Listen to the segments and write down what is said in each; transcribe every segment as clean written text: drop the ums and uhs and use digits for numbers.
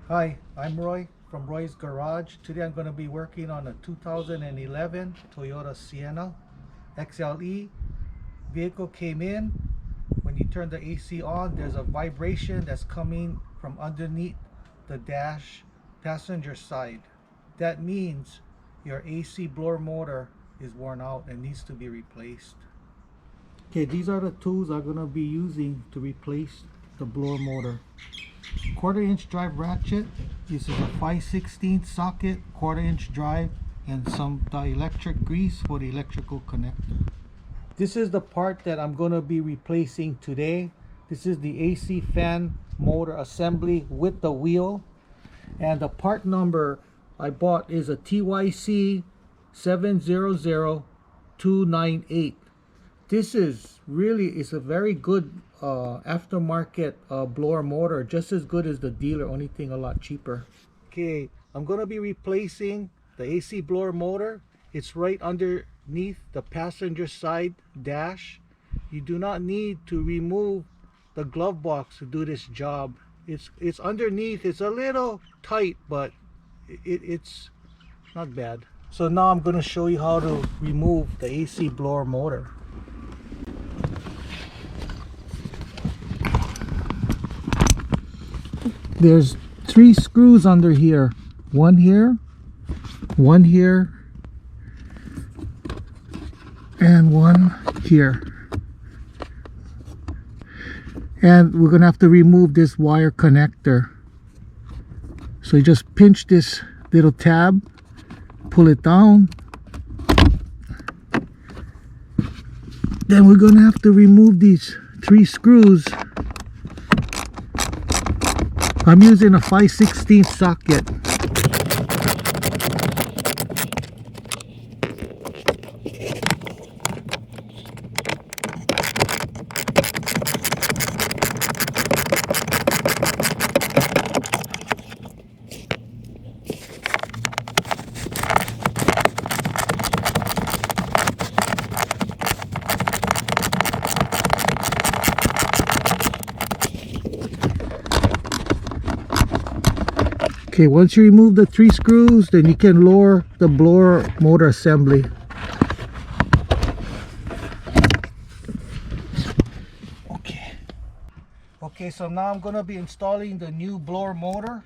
Hi, I'm Roy from Roy's Garage. Today I'm going to be working on a 2011 Toyota Sienna XLE. Vehicle came in. When you turn the AC on, there's a vibration that's coming from underneath the dash passenger side. That means your AC blower motor is worn out and needs to be replaced. Okay, these are the tools I'm going to be using to replace the blower motor. Quarter-inch drive ratchet. This is a 5/16 socket, quarter-inch drive, and some dielectric grease for the electrical connector. This is the part that I'm going to be replacing today. This is the AC fan motor assembly with the wheel, and the part number I bought is a TYC 700298. This is a very good aftermarket blower motor, just as good as the dealer, only thing a lot cheaper. Okay, I'm gonna be replacing the AC blower motor. It's right underneath the passenger side dash. You do not need to remove the glove box to do this job. It's underneath. It's a little tight, but it's not bad. So now I'm going to show you how to remove the AC blower motor. There's 3 screws under here. One here, and one here. And we're gonna have to remove this wire connector. So you just pinch this little tab, pull it down. Then we're gonna have to remove these 3 screws. I'm using a 5/16 socket. Okay, once you remove the 3 screws, then you can lower the blower motor assembly. Okay, so now I'm going to be installing the new blower motor.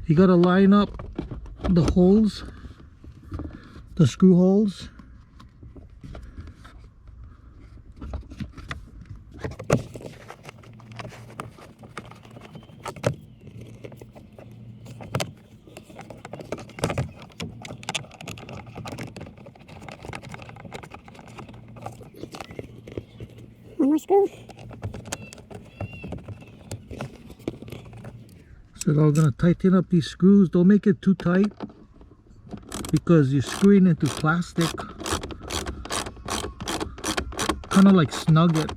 You got to line up the holes, the screw holes. One more screw. So now we're going to tighten up these screws. Don't make it too tight because you're screwing into plastic. Kind of like snug it.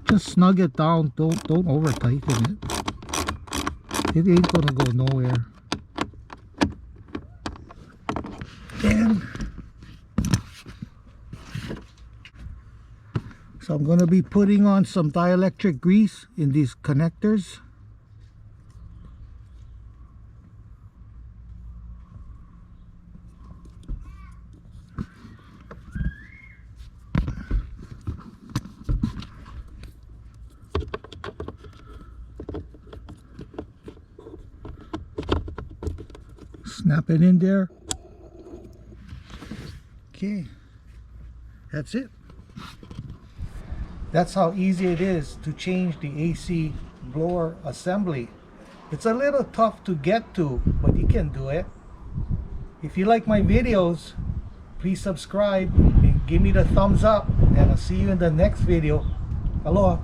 Just snug it down. Don't over tighten it. It ain't gonna go nowhere. And so I'm gonna be putting on some dielectric grease in these connectors. Snap it in there. Okay, that's it. That's how easy it is to change the AC blower assembly. It's a little tough to get to, but you can do it. If you like my videos, please subscribe and give me the thumbs up, and I'll see you in the next video. Aloha.